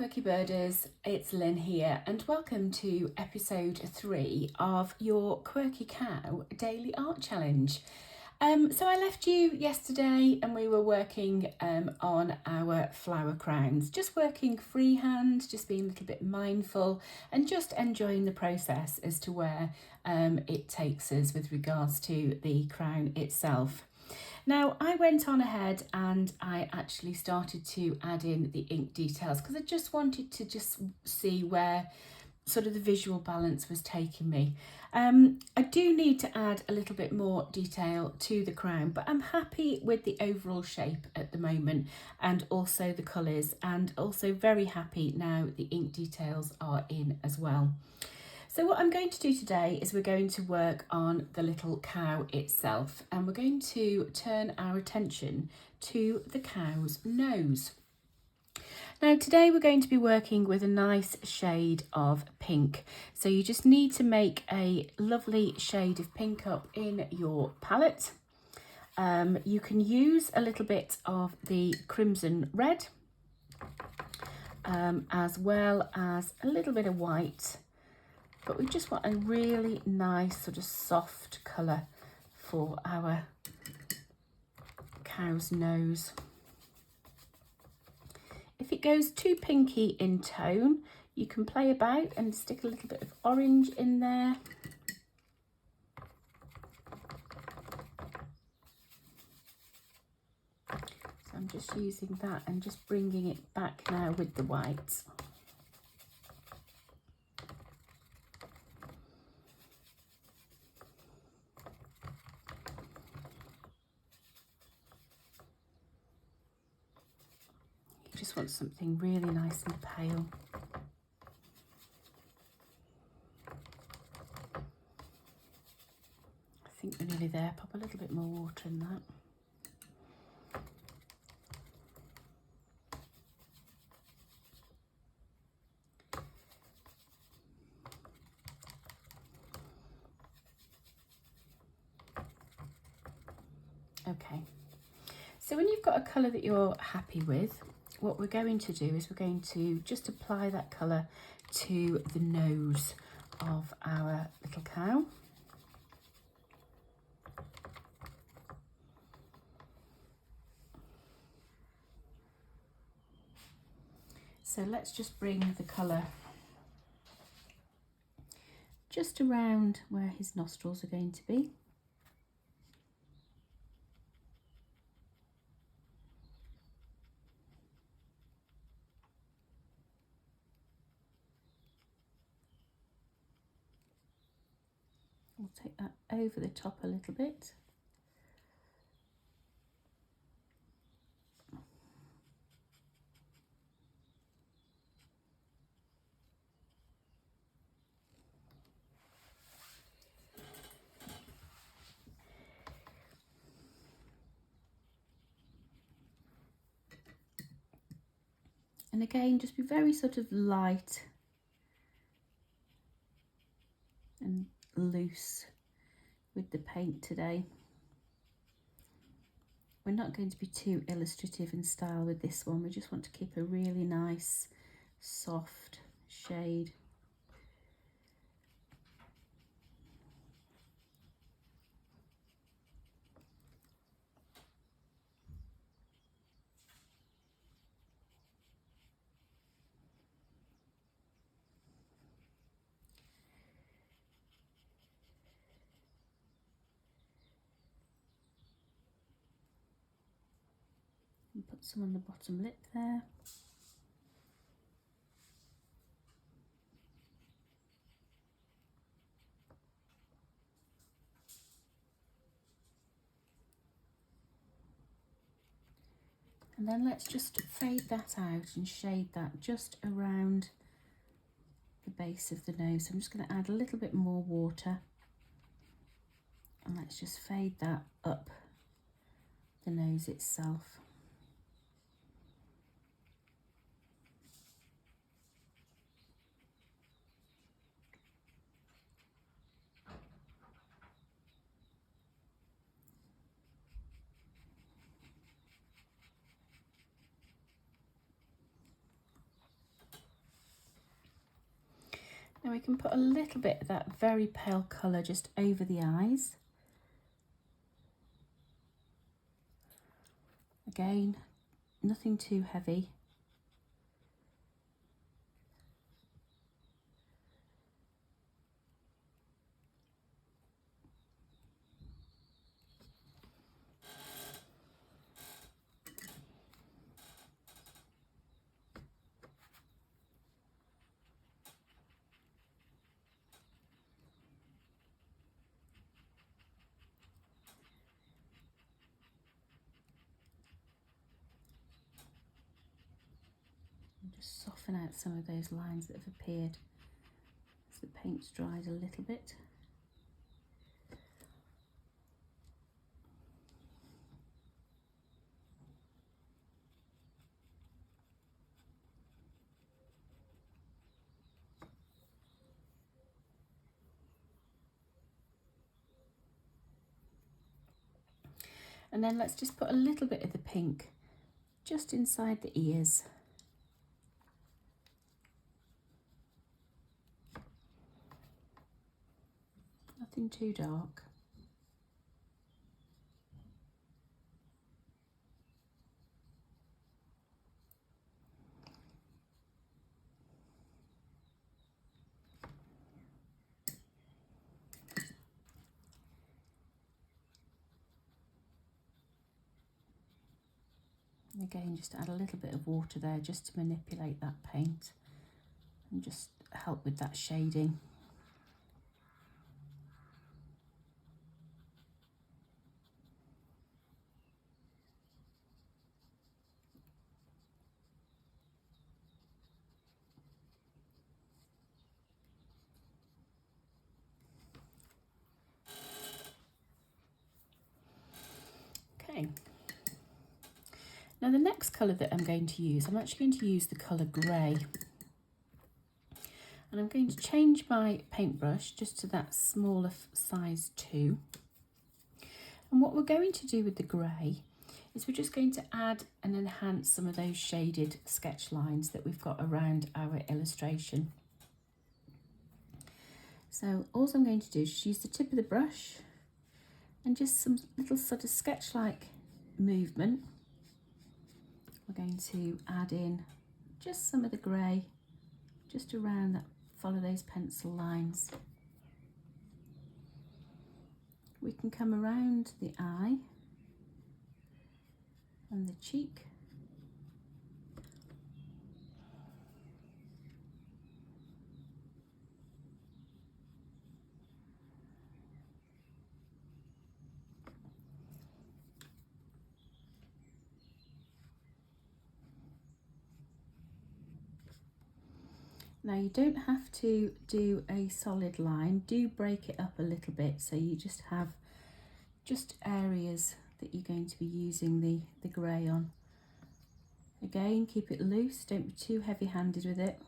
Quirky Birders, it's Lynn here and welcome to episode 3 of your Quirky Cow Daily Art Challenge. So I left you yesterday and we were working on our flower crowns, just working freehand, just being a little bit mindful and just enjoying the process as to where it takes us with regards to the crown itself. Now I went on ahead and I actually started to add in the ink details because I just wanted to just see where sort of the visual balance was taking me. I do need to add a little bit more detail to the crown, but I'm happy with the overall shape at the moment and also the colours, and also very happy now the ink details are in as well. So what I'm going to do today is we're going to work on the little cow itself, and we're going to turn our attention to the cow's nose. Now today we're going to be working with a nice shade of pink. So you just need to make a lovely shade of pink up in your palette. You can use a little bit of the crimson red, as well as a little bit of white. But we just want a really nice sort of soft colour for our cow's nose. If it goes too pinky in tone, you can play about and stick a little bit of orange in there. So I'm just using that and just bringing it back now with the white. Just want something really nice and pale. I think we're nearly there. Pop a little bit more water in that. Okay, so when you've got a colour that you're happy with, what we're going to do is we're going to just apply that colour to the nose of our little cow. So let's just bring the colour just around where his nostrils are going to be. We'll take that over the top a little bit. And again, just be very sort of light and loose with the paint today. We're not going to be too illustrative in style with this one. We just want to keep a really nice, soft shade. And put some on the bottom lip there. And then let's just fade that out and shade that just around the base of the nose. So I'm just going to add a little bit more water and let's just fade that up the nose itself. Now we can put a little bit of that very pale colour just over the eyes. Again, nothing too heavy. Just soften out some of those lines that have appeared as the paint's dried a little bit. And then let's just put a little bit of the pink just inside the ears. Nothing too dark. And again, just add a little bit of water there just to manipulate that paint and just help with that shading. Okay. Now the next colour that I'm going to use, I'm actually going to use the colour grey. And I'm going to change my paintbrush just to that smaller size 2. And what we're going to do with the grey is we're just going to add and enhance some of those shaded sketch lines that we've got around our illustration. So all I'm going to do is just use the tip of the brush and just some little sort of sketch-like movement. We're going to add in just some of the grey just around that, follow those pencil lines. We can come around the eye and the cheek. Now you don't have to do a solid line, do break it up a little bit so you just have just areas that you're going to be using the grey on. Again, keep it loose, don't be too heavy-handed with it.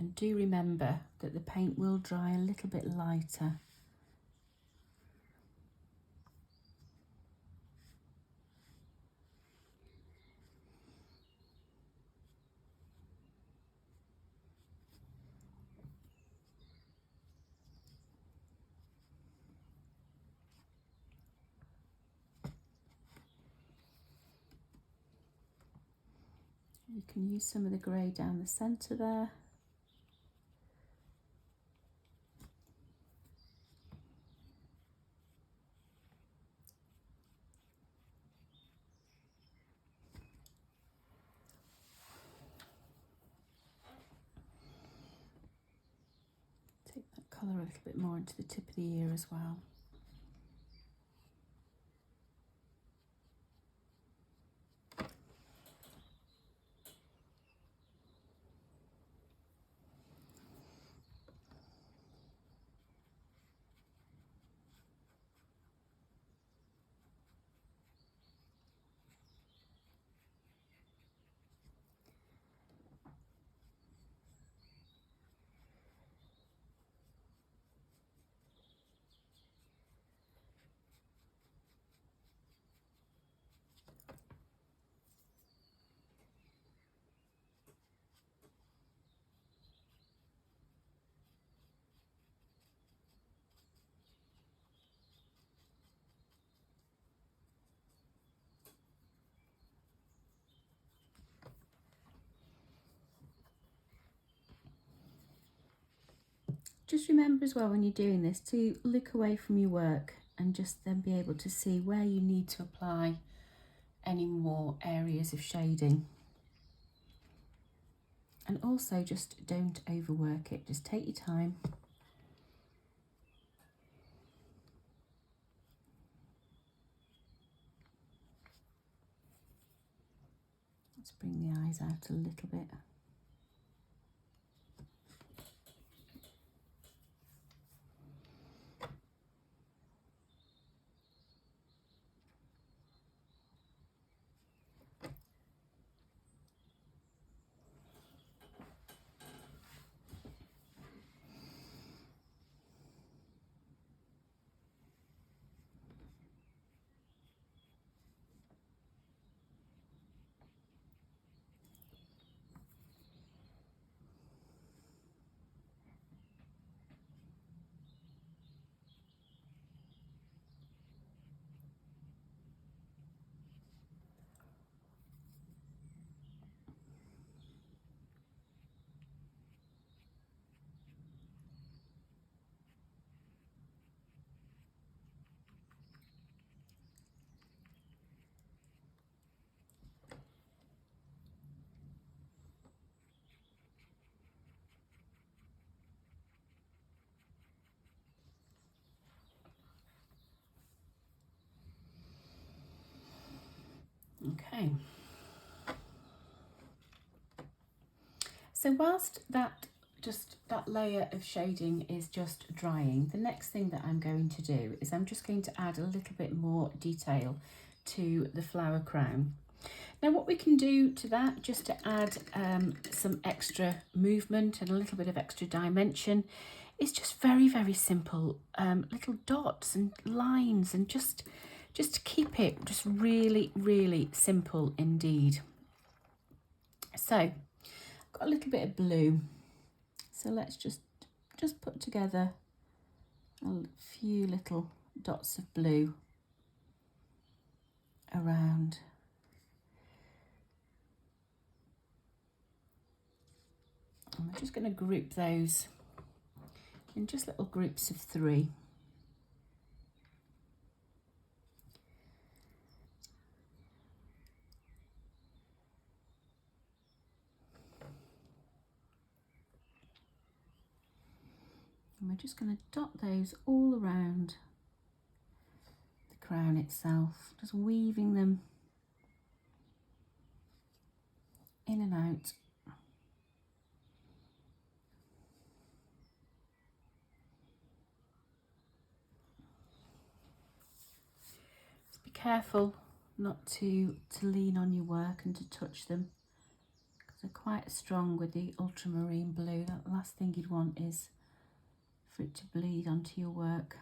And do remember that the paint will dry a little bit lighter. You can use some of the grey down the centre there. Take that colour a little bit more into the tip of the ear as well. just remember as well when you're doing this to look away from your work and just then be able to see where you need to apply any more areas of shading. And also just don't overwork it, just take your time. Let's bring the eyes out a little bit. Okay. So whilst that layer of shading is just drying, the next thing that I'm going to do is I'm just going to add a little bit more detail to the flower crown. Now what we can do to that, just to add some extra movement and a little bit of extra dimension, is just very, very simple little dots and lines, and just to keep it just really, really simple indeed. So I've got a little bit of blue, so let's just put together a few little dots of blue around. And we're just going to group those in just little groups of 3. And we're just going to dot those all around the crown itself, just weaving them in and out. Just be careful not to lean on your work and to touch them, because they're quite strong with the ultramarine blue. That last thing you'd want is for it to bleed onto your work.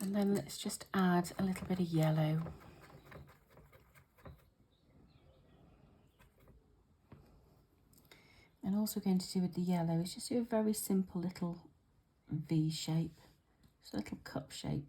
And then let's just add a little bit of yellow. And also going to do with the yellow is just do a very simple little V shape, just a little cup shape.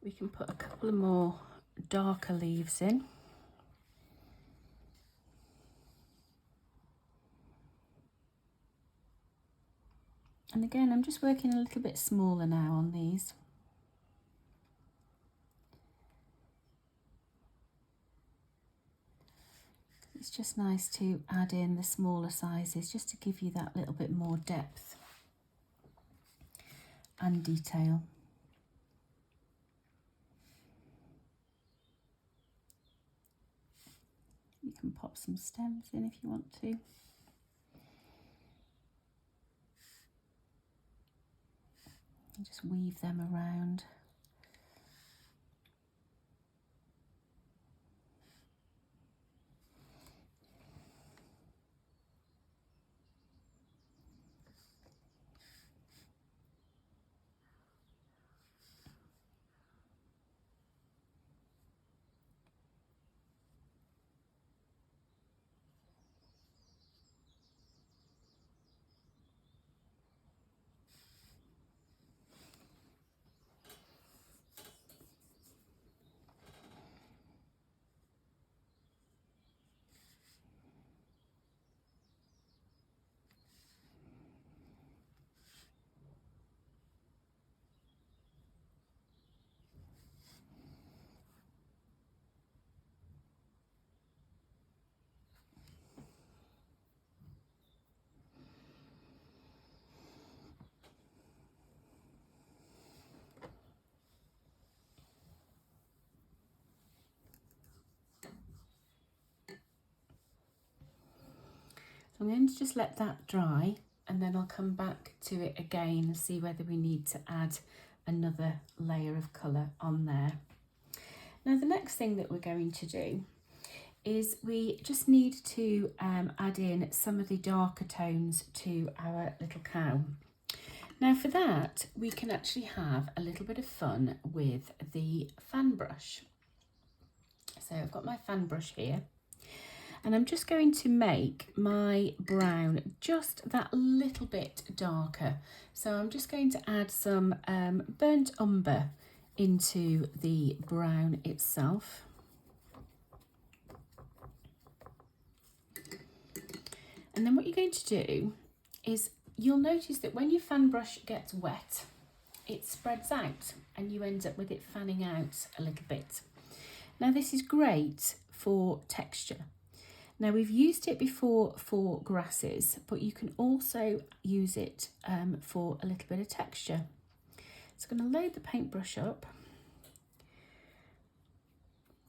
We can put a couple of more darker leaves in. And again, I'm just working a little bit smaller now on these. It's just nice to add in the smaller sizes just to give you that little bit more depth and detail. You can pop some stems in if you want to. And just weave them around. I'm going to just let that dry, and then I'll come back to it again and see whether we need to add another layer of colour on there. Now the next thing that we're going to do is we just need to add in some of the darker tones to our little cow. Now for that, we can actually have a little bit of fun with the fan brush. So I've got my fan brush here, and I'm just going to make my brown just that little bit darker. So I'm just going to add some burnt umber into the brown itself. And then what you're going to do is you'll notice that when your fan brush gets wet, it spreads out and you end up with it fanning out a little bit. Now this is great for texture. Now we've used it before for grasses, but you can also use it for a little bit of texture. So I'm going to load the paintbrush up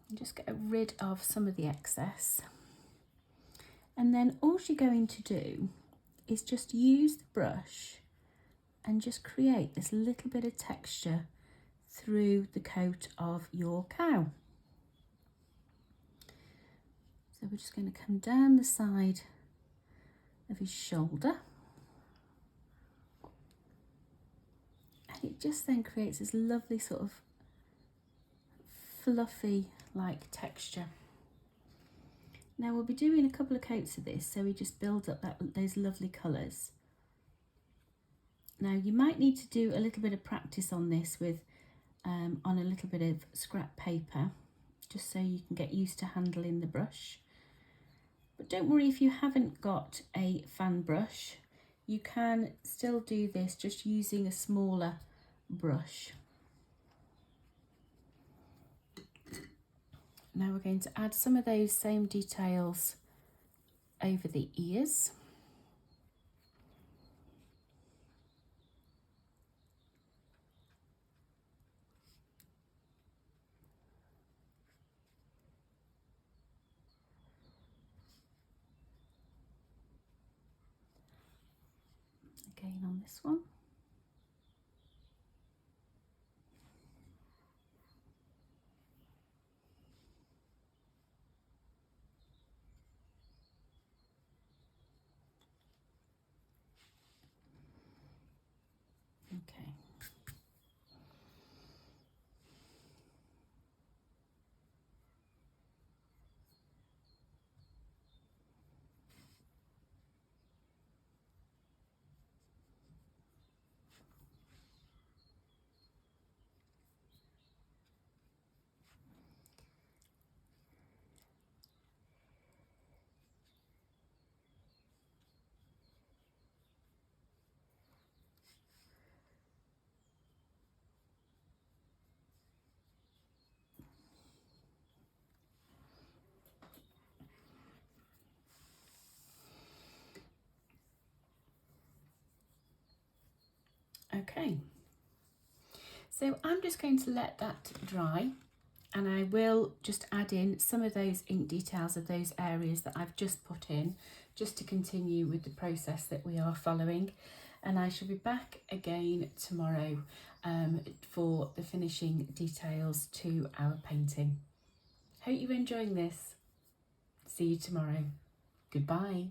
and just get rid of some of the excess. And then all you're going to do is just use the brush and just create this little bit of texture through the coat of your cow. So we're just going to come down the side of his shoulder. And it just then creates this lovely sort of fluffy like texture. Now we'll be doing a couple of coats of this, so we just build up those lovely colours. Now you might need to do a little bit of practice on this with on a little bit of scrap paper, just so you can get used to handling the brush. But don't worry if you haven't got a fan brush, you can still do this just using a smaller brush. Now we're going to add some of those same details over the ears. Again on this one. Okay. Okay, so I'm just going to let that dry, and I will just add in some of those ink details of those areas that I've just put in, just to continue with the process that we are following. And I shall be back again tomorrow for the finishing details to our painting. Hope you're enjoying this. See you tomorrow. Goodbye.